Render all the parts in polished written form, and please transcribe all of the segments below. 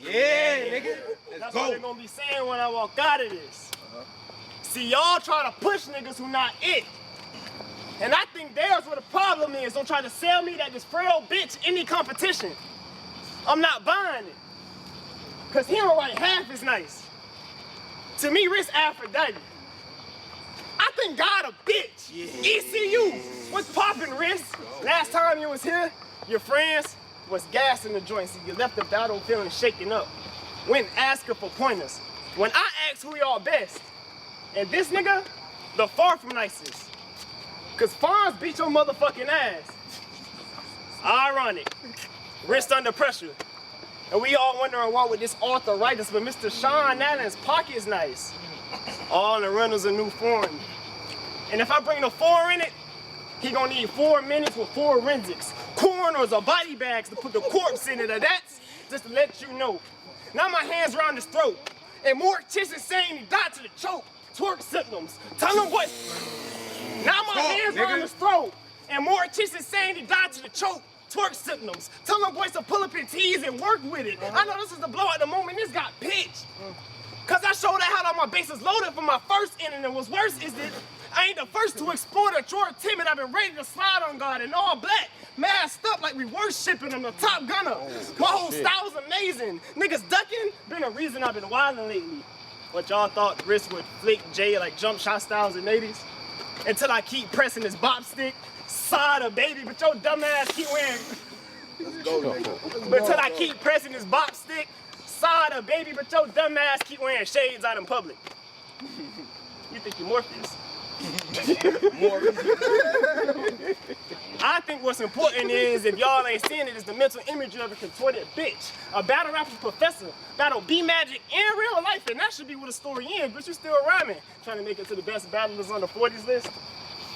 Yeah, nigga. That's what they're gonna be saying when I walk out of this. See, y'all try to push niggas who not it. And I think there's where the problem is. Don't try to sell me that this frail bitch any competition. I'm not buying it. Cause he don't write half as nice. To me, Risk Aphrodite. I think God a bitch. Yeah. ECU, what's poppin', Risk? Last time you was here, your friends was gassing the joints. So you left the battle feeling shaken up. Went asking for pointers. When I asked who y'all best, and this nigga, the far from nicest. Cause Fonz beat your motherfucking ass. Ironic. Wrist under pressure. And we all wondering why with this arthritis, but Mr. Sean Allen's pocket's nice. All the rentals a new foreign. And if I bring the 4 in it, he gonna need 4 minutes with forensics, coroners or body bags to put the corpse in it. That's just to let you know. Now my hands around his throat. And more tissues saying he died to the choke. Twerk symptoms. Tell him what. Now my hands around his throat. And more tissues saying he died to the choke. Twerk symptoms. Tell them boys to pull up and tease and work with it. I know this is the blow at the moment. This got pitched. Cause I showed I had all my bases loaded for my first inning, and what's worse is that I ain't the first to explore the short timid. I've been ready to slide on God in all black, masked up like we worshiping him, the top gunner. My whole style's amazing. Niggas ducking, been a reason I've been wildin' lately. But y'all thought Wrist would flick Jay like jump shot styles in 80s? Until I keep pressing this bop stick, Sada baby, but your dumb ass keep wearing. Let's go, nigga. But until I keep pressing this bop stick, Sada baby, but your dumb ass keep wearing shades out in public. You think you're Morpheus? I think what's important is, if y'all ain't seeing it, is the mental imagery of a contorted bitch. A battle rapper professor, battle B-Magic in real life, and that should be where the story ends, but you still rhyming. Trying to make it to the best battlers on the 40s list.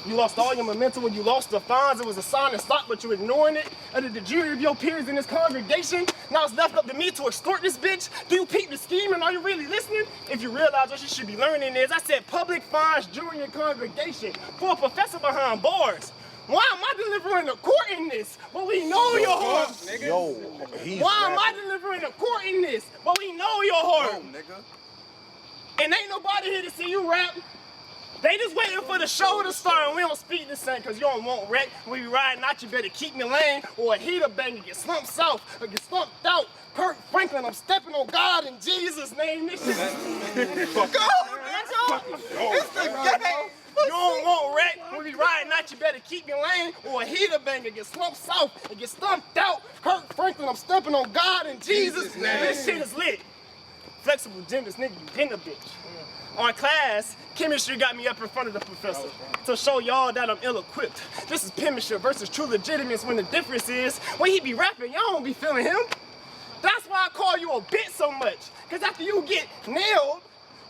You lost all your momentum when you lost the fines. It was a sign to stop, but you ignoring it. Under the jury of your peers in this congregation, now it's left up to me to extort this bitch. Do you peep the scheme and are you really listening? If you realize what you should be learning is, I said public fines, jury, and congregation for a professor behind bars. Why am I delivering the court in this? But we know your heart. Why am I delivering the court in this? But we know your heart. And ain't nobody here to see you rap. They just waiting for the show to start, and we don't speak the same because you don't want wreck. When we riding out, you better keep me lane, or a heater bang and get slumped south or get slumped out. Kirk Franklin, I'm stepping on God in Jesus' name. This shit. Go, it's the game. You don't want wreck. When we riding out, you better keep me lane, or a heater bang and get slumped south and get stumped out. Kirk Franklin, I'm stepping on God in Jesus' name. This shit is lit. Flexible gymnast, nigga, you been a bitch. On class, chemistry got me up in front of the professor to show y'all that I'm ill-equipped. This is penmanship versus true legitimacy, when the difference is, when he be rapping, y'all don't be feeling him. That's why I call you a bitch so much. Cause after you get nailed,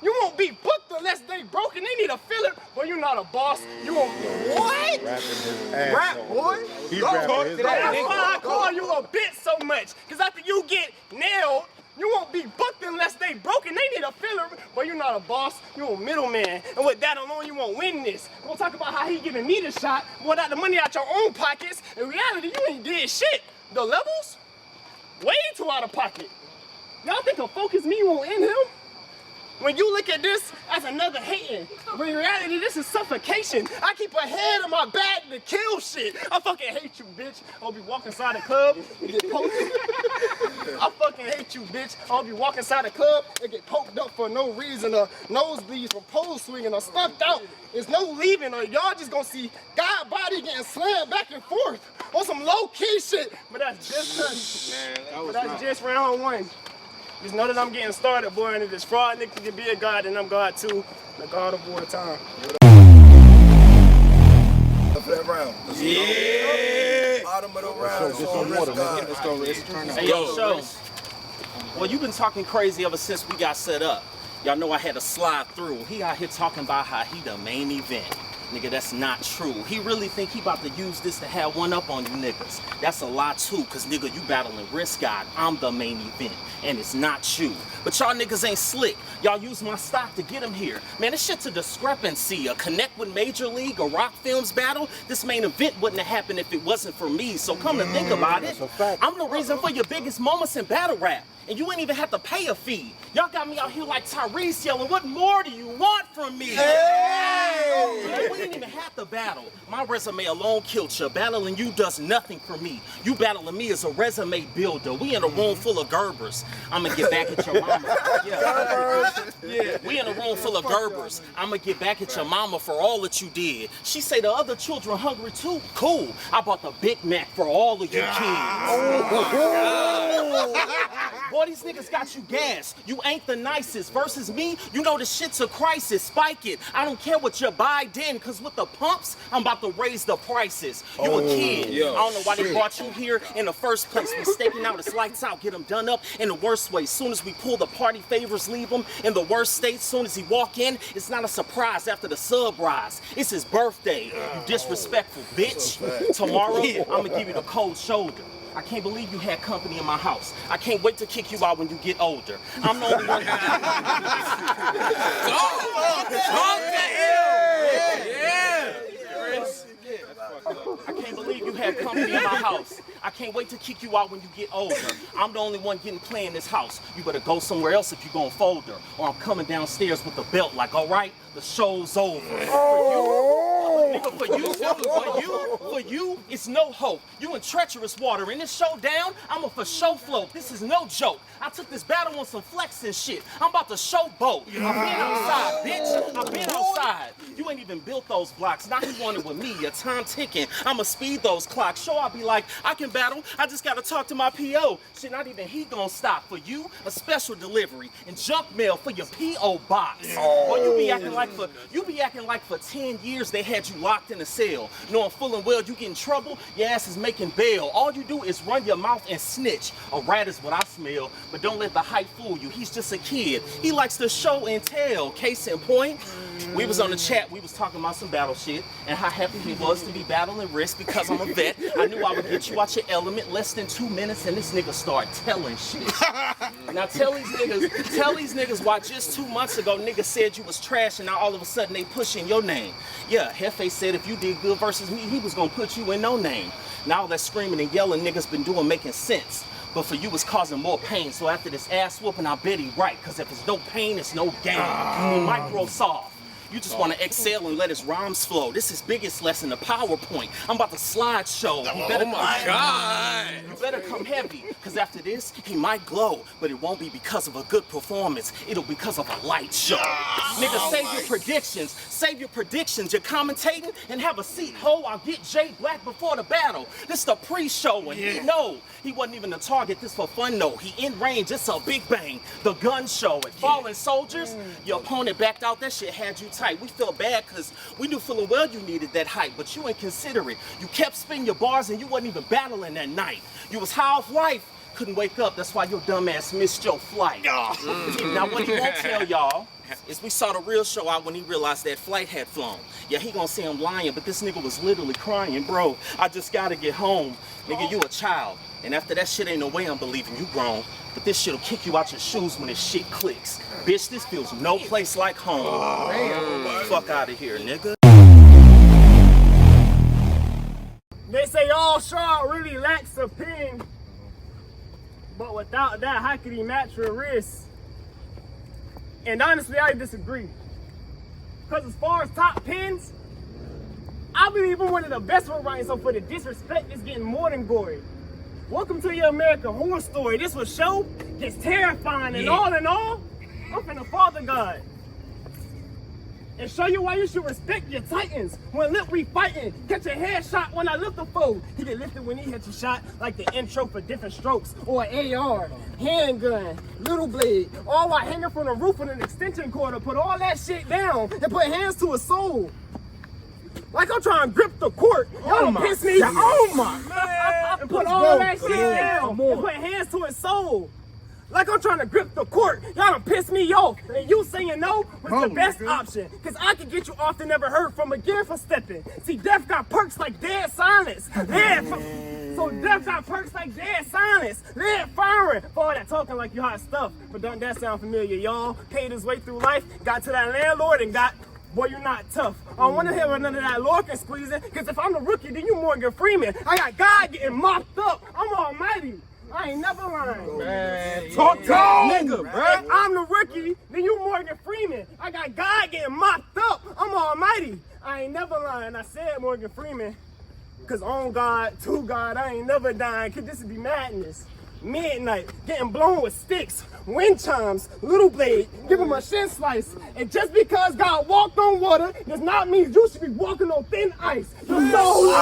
you won't be booked unless they broken. They need a filler. Well, you're not a boss. You won't be what? Rap, boy. He That's why I call you a bitch so much. Cause after you get nailed, you won't be booked unless they broken. They need a filler. But you're not a boss, you're a middleman. And with that alone, you won't win this. We'll talk about how he giving me the shot without the money out your own pockets. In reality, you ain't did shit. The levels? Way too out of pocket. Y'all think a focus me won't end him? When you look at this as another hating, but in reality, this is suffocation. I keep a head on my back to kill shit. I fucking hate you, bitch. I'll be walking inside the club and get poked. I fucking hate you, bitch. I'll be walking inside the club and get poked up for no reason. Or nosebleeds from pole swinging or stumped out. There's no leaving, or y'all just gonna see God body getting slammed back and forth on some low-key shit. But that's just round one. Just know that I'm getting started, boy, and if this fraud nigga can be a God, then I'm God too. The God of wartime. For that round. Yeah! Bottom of the round. Let's go, Risk. Hey, yo, Show. Well, you've been talking crazy ever since we got set up. Y'all know I had to slide through. He out here talking about how he the main event. Nigga, that's not true. He really think he about to use this to have one up on you niggas. That's a lie too, cause nigga, you battling Wristgod. I'm the main event, and it's not you. But y'all niggas ain't slick. Y'all use my stock to get him here. Man, this shit's a discrepancy. A Connect with Major League or Rock Films battle, this main event wouldn't have happened if it wasn't for me. So come to think about it, I'm the reason for your biggest moments in battle rap. And you ain't even have to pay a fee. Y'all got me out here like Tyrese yelling, what more do you want from me? Hey! We ain't even have to battle. My resume alone killed you. Battling you does nothing for me. You battling me is a resume builder. We in a room full of Gerbers. I'ma get back at your mama. Yeah. We in a room full of Gerbers. I'ma get back at your mama for all that you did. She say the other children hungry too. Cool. I bought the Big Mac for all of you kids. Oh my God. Boy, these niggas got you gas. You ain't the nicest. Versus me, you know the shit's a crisis. Spike it. I don't care what you buy then, cause with the pumps, I'm about to raise the prices. You a kid. I don't know why they brought you here in the first place. We staking out, it's lights out, get them done up in the worst way. Soon as we pull the party favors, leave them in the worst state. Soon as he walk in, it's not a surprise after the sub rise. It's his birthday. You disrespectful bitch. Tomorrow, I'ma give you the cold shoulder. I can't believe you had company in my house. I can't wait to kick you out when you get older. I'm the only one. Talk to him! Yeah! I can't believe you had company in my house. I can't wait to kick you out when you get older. I'm the only one getting play in this house. You better go somewhere else if you gon' fold her. Or I'm coming downstairs with the belt like, all right, the show's over. For you, it's no hope. You in treacherous water. In this showdown, I'm a for show float. This is no joke. I took this battle on some flexing shit. I'm about to showboat. I've been outside, bitch. I've been outside. You ain't even built those blocks. Now he wanted with me. Your time ticking. I'ma speed those clocks. Sure, I'll be like, I can battle. I just gotta talk to my PO. Shit, not even he gonna stop. For you, a special delivery and junk mail for your PO box. Or you be acting like for 10 years they had you locked in a cell, knowing full and well you get in trouble, your ass is making bail. All you do is run your mouth and snitch. A rat is what I smell, but don't let the hype fool you. He's just a kid. He likes to show and tell. Case in point, we was on the chat, we was talking about some battle shit, and how happy he was to be battling Risk because I'm a vet. I knew I would get you out your element less than 2 minutes, and this nigga start telling shit. Now tell these niggas why just 2 months ago niggas said you was trash, and now all of a sudden they pushing your name. Yeah, Hefe said if you did good versus me, he was gonna put you in no name. Now all that screaming and yelling niggas been doing making sense. But for you, it's causing more pain. So after this ass whooping, I bet he right. Cause if it's no pain, it's no gain. Microsoft. You just want to exhale and let his rhymes flow. This is biggest lesson, the PowerPoint. I'm about to slideshow. You better come heavy, because after this, he might glow. But it won't be because of a good performance. It'll be because of a light show. Nigga, save your predictions. Save your predictions. You're commentating and have a seat. Ho, I'll get Jay Black before the battle. This is the pre-show, and he know he wasn't even the target. This for fun, no. He in range. It's a big bang. The gun show. At Fallen Soldiers, your opponent backed out. That shit had you tight. We felt bad because we knew full well you needed that hype, but you ain't consider it. You kept spinning your bars and you wasn't even battling that night. You was high off life, couldn't wake up. That's why your dumb ass missed your flight. Now what he won't tell y'all is we saw the real show out when he realized that flight had flown. Yeah, he gonna say I'm lying, but this nigga was literally crying, bro. I just gotta get home. Nigga, you a child. And after that shit, ain't no way I'm believing you grown. But this shit'll kick you out your shoes when this shit clicks. Bitch, this feels no place like home. Fuck out of here, nigga. They say all Showout really lacks a pin. But without that, how could he match your wrist? And honestly, I disagree. Because as far as top pins, I believe I'm one of the best one writing, so for the disrespect, it's getting more than gory. Welcome to your American Horror Story. This was show gets terrifying, and all in all, I'm finna Father God. And show you why you should respect your titans. When lip we fighting, catch a headshot when I lift the foe. He get lifted when he hits a shot, like the intro for different strokes, or an AR, handgun, little blade, all while hanging from the roof with an extension cord to put all that shit down and put hands to his soul. Like I'm trying to grip the court. Y'all don't piss me. Oh my man. And put all that shit down and put hands to his soul. Like I'm trying to grip the court. Y'all done piss me off. And you saying no was the best option. Cause I could get you off the never heard from again for stepping. See, death got perks like dead silence. So death got perks like dead silence. Lead firing for all that talking like you hot stuff. But don't that sound familiar, y'all? Paid his way through life, got to that landlord and got, boy, you're not tough. I don't want to hear none of that Lorcan squeezing. Cause if I'm the rookie, then you Morgan Freeman. I got God getting mopped up. I'm almighty. I ain't never lying. Man, talk on God, to God, I ain't never dying. Could this be madness? Midnight, getting blown with sticks, wind chimes, little blade, give him a shin slice. And just because God walked on water does not mean you should be walking on thin ice. Your soul is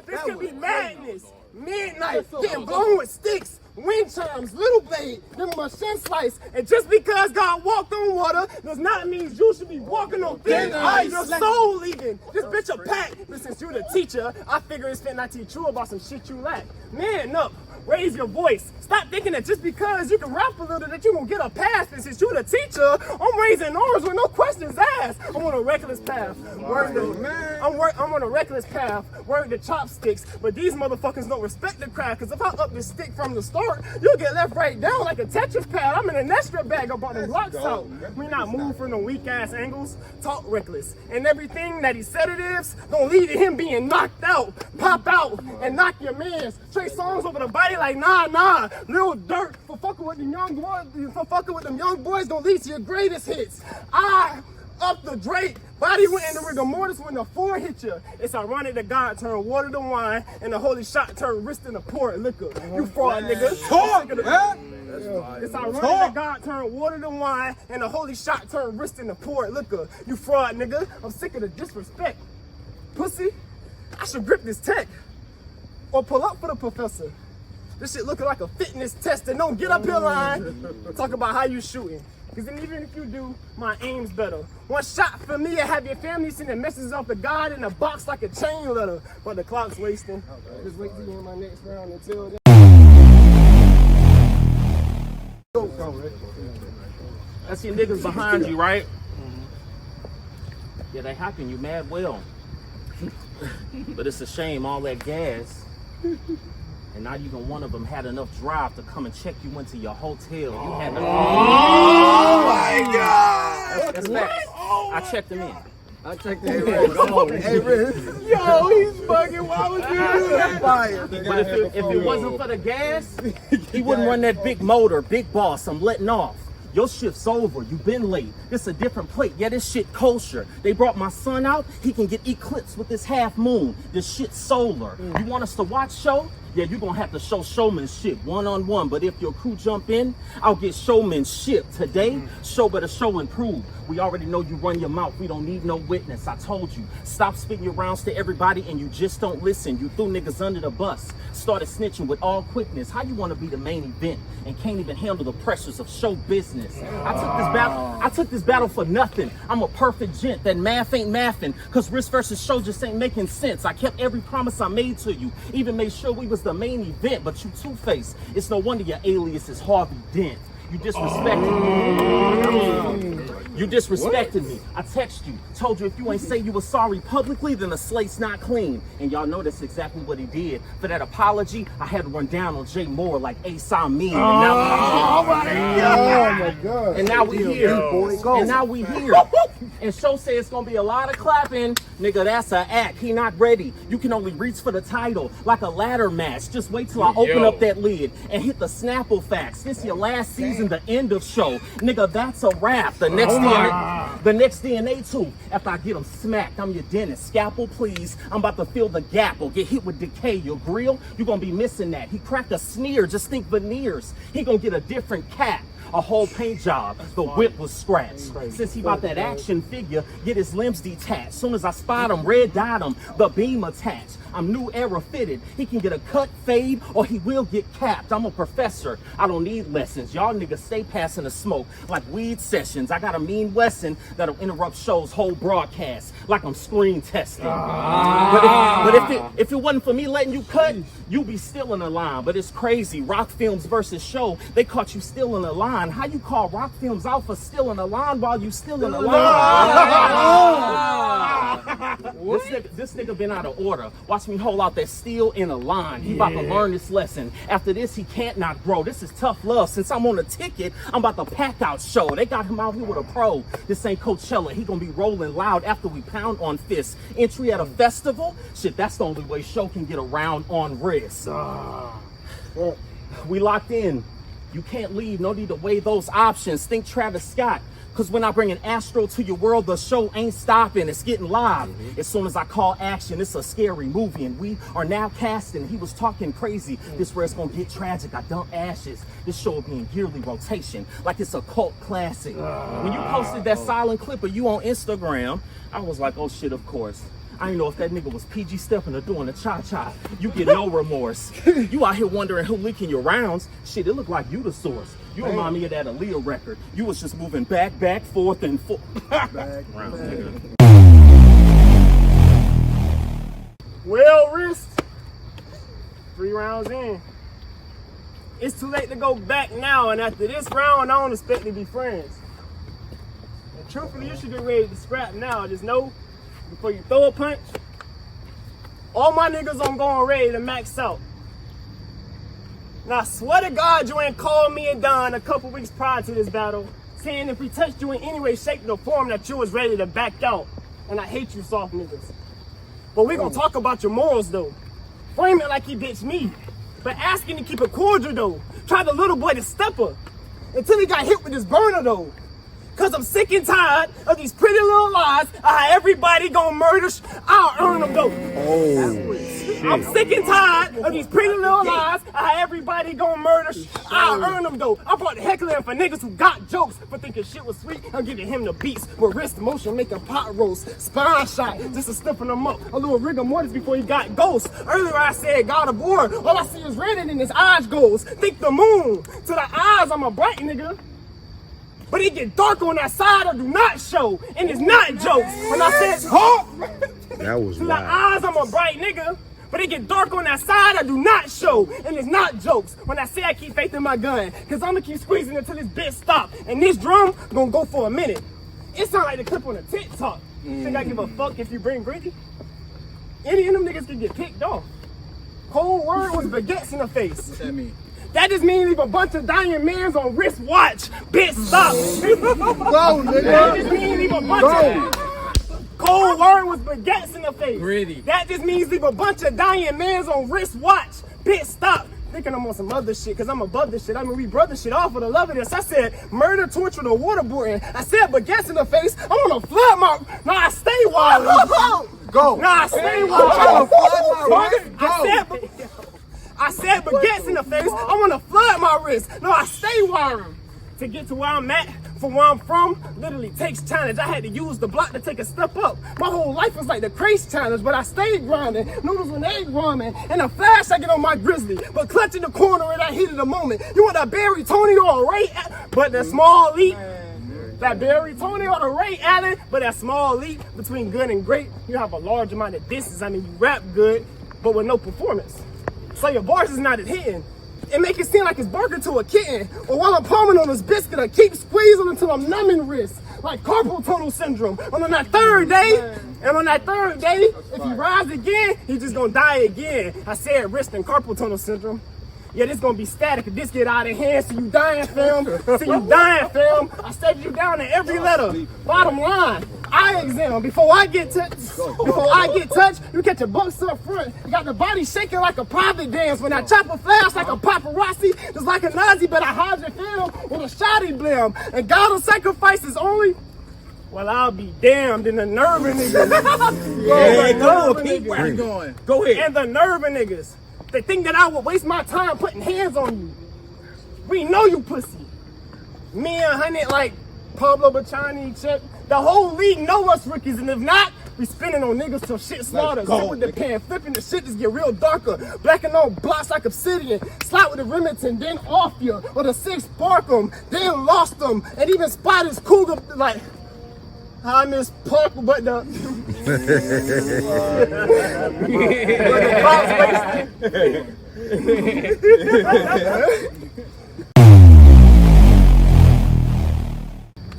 This could be madness. Midnight, getting blown with sticks, wind chimes, little blade, give him a shin slice. And just because God walked on water does not mean you should be walking on thin ice. Your soul leaving. This bitch a pack. But since you're the teacher, I figure it's fit I teach you about some shit you lack. Man up. Raise your voice. Stop thinking that just because you can rap a little that you gonna get a pass. And since you're the teacher, I'm raising arms with no questions asked. I'm on a reckless path. I'm on a reckless path. Word the chopsticks. But these motherfuckers don't respect the craft. Cause if I up this stick from the start, you'll get left right down like a Tetris pad. I'm in an extra bag about the blocks out. We not move from the weak ass angles. Talk reckless. And everything that he sedatives don't lead to him being knocked out. Pop out and knock your mans. Trey songs over the body like nah, little dirt for fucking with them young boys. For fucking with them young boys don't lead to your greatest hits. I up the Drake, body went in the rigor mortis when the 4 hit you. It's ironic that God turned water to wine and the holy shot turned wrist into poured liquor. You fraud nigga. It's ironic that God turned water to wine and the holy shot turned wrist into poured liquor. You fraud nigga. I'm sick of the disrespect. Pussy, I should grip this tech or pull up for the professor. This shit looking like a fitness test and don't get up here line. Talk about how you shooting. Cause then even if you do, my aim's better. One shot for me, I have your family sending messages off to God in a box like a chain letter. But the clock's wasting. Just wait till you in my next round until then. That's your niggas behind you, right? Yeah, they hacking you mad well. But it's a shame, all that gas. And not even one of them had enough drive to come and check you into your hotel. You had to. Oh my God! That's facts. I checked him in. I checked the Hey, Riz. Yo, he's fucking. Why would you do that? Fire. But if it wasn't for the gas, he wouldn't run that big motor, big boss. I'm letting off. Your shift's over, you been late. This a different plate, yeah, this shit kosher. They brought my son out, he can get eclipsed with this half moon. This shit's solar. You want us to watch show? Yeah, you're gonna have to show showmanship one-on-one. But if your crew jump in, I'll get showmanship. Today, show better show and prove. We already know you run your mouth, we don't need no witness. I told you, stop spitting your rounds to everybody and you just don't listen. You threw niggas under the bus, started snitching with all quickness. How you wanna be the main event and can't even handle the pressures of show business? I took this battle for nothing. I'm a perfect gent, that math ain't mathing, cause risk versus show just ain't making sense. I kept every promise I made to you, even made sure we was the main event, but you two-faced. It's no wonder your alias is Harvey Dent. You disrespected me. You disrespected me. I text you, told you if you ain't say you were sorry publicly, then the slate's not clean. And y'all know that's exactly what he did. For that apology, I had to run down on Jay Moore like Ace Amin. Oh my God. And now we here. And now we here. And Show said it's gonna be a lot of clapping. Nigga, that's an act. He not ready. You can only reach for the title like a ladder match. Just wait till I open up that lid and hit the Snapple facts. This your last season, the end of show. Nigga, that's a wrap. The next DNA too. After I get him smacked, I'm your dentist. Scalpel, please. I'm about to fill the gap or get hit with decay. Your grill, you gonna be missing that. He cracked a sneer, just think veneers. He gonna get a different cap. A whole paint job, the whip was scratched. Since he bought that action figure, get his limbs detached. Soon as I spot him, red dot him, the beam attached. I'm new era fitted. He can get a cut, fade, or he will get capped. I'm a professor. I don't need lessons. Y'all niggas stay passing the smoke like weed sessions. I got a mean Wesson that'll interrupt shows whole broadcast like I'm screen testing. But if it wasn't for me letting you cut, you be still in the line. But it's crazy. Rock Films versus Show, they caught you still in the line. How you call Rock Films out for still in the line while you still in the line? This nigga been out of order. Watch me hold out that steel in a line. He about to learn this lesson. After this, he can't not grow. This is tough love. Since I'm on a ticket, I'm about to pack out Show. They got him out here with a pro. This ain't Coachella. He gonna be rolling loud after we pound on fists. Entry at a festival? Shit, that's the only way Show can get around on wrist. We locked in. You can't leave, no need to weigh those options. Think Travis Scott. Cause when I bring an Astro to your world, the show ain't stopping, it's getting live. As soon as I call action, it's a scary movie, and we are now casting. He was talking crazy. This where it's gonna get tragic. I dump ashes. This show will be in yearly rotation, like it's a cult classic. When you posted that silent clip of you on Instagram, I was like, oh shit, of course. I didn't know if that nigga was PG stepping or doing a cha-cha. You get no remorse. You out here wondering who leaking your rounds. Shit, it look like you the source. You remind me of that Aaliyah record. You was just moving back, forth, and forth. Well, Wrist, 3 rounds in. It's too late to go back now, and after this round, I don't expect to be friends. And truthfully, you should get ready to scrap now. Just know, before you throw a punch, all my niggas on going ready to max out. Now, I swear to God, you ain't called me and Don a couple weeks prior to this battle, saying if we touched you in any way, shape, or form, that you was ready to back out. And I hate you soft niggas. But we gonna talk about your morals, though. Frame it like he bitched me, but asking to keep it cordial, though. Try the little boy to step up until he got hit with this burner, though. Cause I'm sick and tired of these pretty little lies. Everybody gonna murder. I'll earn them though. I'm sick and tired of these pretty little lies. Everybody gonna murder. I'll earn them though. I brought the heckler in for niggas who got jokes, for thinking shit was sweet. I'm giving him the beats with wrist motion, making pot roast, spine shot, just to stiffen him up. A little rigor mortis before he got ghost. Earlier I said God of War. All I see is red and his eyes goes. Think the moon to the eyes. I'm a bright nigga. But it get dark on that side I do not show, and it's not jokes. When I said talk, That was to the wild. eyes I'm a bright nigga. But it get dark on that side I do not show, and it's not jokes. When I say I keep faith in my gun, cause I'ma keep squeezing until this bitch stop. And this drum gonna go for a minute. It sound like the clip on a TikTok. Think I give a fuck if you bring Gritty? Any of them niggas can get picked off. Cold word was baguettes in the face. What's that mean? That just means leave a bunch of dying mans on wristwatch. Bitch, stop. Go, nigga. That just means leave a bunch of cold word was baguettes in the face. Gritty. That just means leave a bunch of dying mans on wristwatch. Bitch, stop. Thinking I'm on some other shit, cause I'm above this shit. I mean, we brother shit off for the love of this. I said murder, torture, or waterboarding. I said baguettes in the face. I wanna flood my. Nah, I stay wild. Go. Nah, I stay wild. I said baguettes in the face. I want to flood my wrist. No, I stay wiring. To get to where I'm at, from where I'm from, literally takes challenge. I had to use the block to take a step up. My whole life was like the craze challenge, but I stayed grinding. Noodles and egg ramen. In a flash, I get on my grizzly. But clutching the corner in that heat of the moment. You want a Barry, Tony, or a Ray? But the small leap. That Barry, Tony, or the Ray Allen. But that small leap between good and great, you have a large amount of distance. I mean, you rap good, but with no performance. So your bars is not as hitting. It make it seem like it's barking to a kitten. Or while I'm palming on this biscuit, I keep squeezing until I'm numbing wrists. Like carpal tunnel syndrome. And on that third day, if he rise again, he just gonna die again. I said wrist and carpal tunnel syndrome. Yeah, this gonna be static if this get out of hand. So you dying, fam. I set you down in every letter. Bottom line, eye exam. Before I get touched, you catch a bucks up front. You got the body shaking like a private dance. When I chop a flash like a paparazzi, just like a Nazi, but I hide your film with a shoddy blim. And God will sacrifice his only. Well, I'll be damned in the nerving niggas. Keep going. Go ahead. And the nerving niggas. They think that I would waste my time putting hands on you. We know you pussy. Me and Hunnit like Pablo Bachani, Chip. The whole league know us rookies, and if not, we spinning on niggas till shit slaughter. Zip with the pan, flipping the shit just get real darker. Blacking on blocks like obsidian. Slide with the Remington, then off you. Or the 6 spark them, then lost them. And even Spiders Cougar like, I miss Parker, but the cops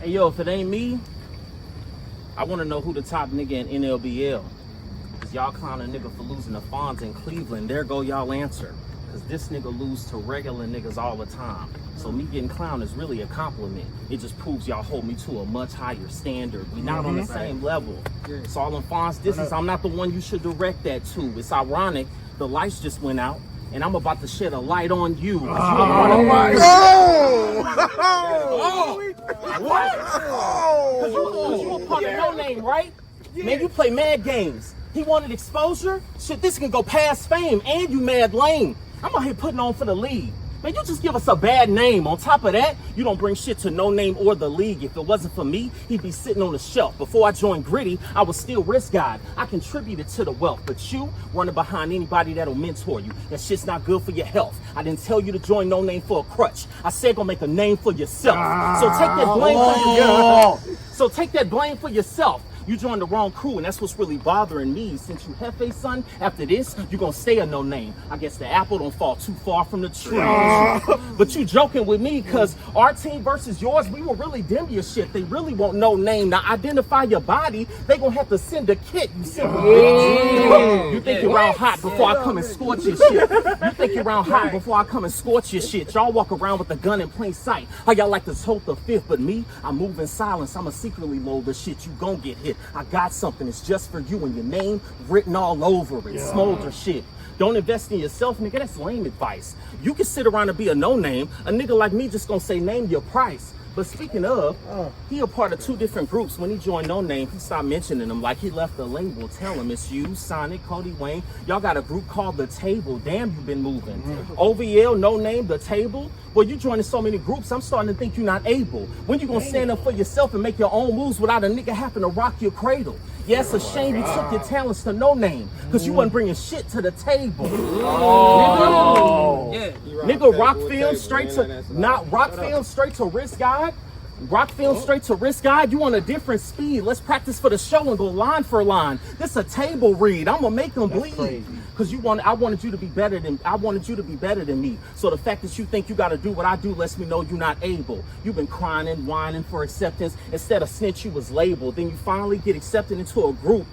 Hey yo, if it ain't me, I want to know who the top nigga in NLBL. Cause y'all clown a nigga for losing to Fonz in Cleveland. There go y'all answer. Cause this nigga lose to regular niggas all the time. So me getting clowned is really a compliment. It just proves y'all hold me to a much higher standard. We not on the same level. So all them Fonz disses, I'm not the one you should direct that to. It's ironic, the lights just went out. and I'm about to shed a light on you. What? Cause you a part of No Name, right? Man, you play mad games. He wanted exposure? Shit, this can go past fame, and you mad lame. I'm out here putting on for the league. Man, you just give us a bad name. On top of that, you don't bring shit to No Name or the league. If it wasn't for me, he'd be sitting on the shelf. Before I joined Gritty, I was still Wristgod. I contributed to the wealth, but you running behind anybody that'll mentor you. That shit's not good for your health. I didn't tell you to join No Name for a crutch. I said go make a name for yourself. So take that blame for yourself. So take that blame for yourself. You joined the wrong crew, and that's what's really bothering me. Since you Hefe, son, after this, you're gonna stay a No Name. I guess the apple don't fall too far from the tree. But you joking with me, cause our team versus yours, we will really dim your shit. They really want No Name. Now identify your body, they gonna have to send a kit. You simple bitch. You think you're around hot before I come and scorch your shit. You think you're around hot before I come and scorch your shit. Y'all walk around with a gun in plain sight. How y'all like to tote the fifth, but me, I move in silence. I'ma secretly load the shit. You gon' get hit. I got something, it's just for you and your name written all over it. Smolder shit. Don't invest in yourself, nigga, that's lame advice. You can sit around and be a No Name. A nigga like me just gonna say name your price. But speaking of, he a part of two different groups. When he joined No Name, he stopped mentioning them like he left the label. Tell him it's you, Sonic, Cody Wayne. Y'all got a group called The Table. Damn, you been moving. OVL, No Name, The Table. Well, you joining so many groups, I'm starting to think you're not able. When you gonna stand up for yourself and make your own moves without a nigga having to rock your cradle? Yeah, it's a shame you took your talents to No Name, cause you wasn't bringing shit to the table. Nigga, rock film straight to, not rock film straight to Wristgod. Rock film straight to Wristgod. You on a different speed. Let's practice for the show and go line for line. This a table read. I'm gonna make them bleed. Cause I wanted you to be better than me. So the fact that you think you gotta do what I do lets me know you're not able. You've been crying and whining for acceptance. Instead of snitch, you was labeled. Then you finally get accepted into a group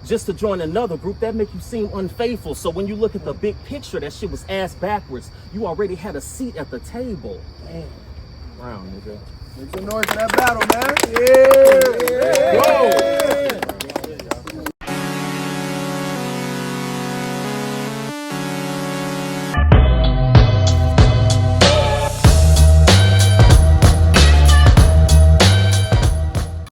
just to join another group. That make you seem unfaithful. So when you look at the big picture, that shit was ass backwards. You already had a seat at the table. Damn. Round, nigga. Make some noise in that battle, man. Yeah.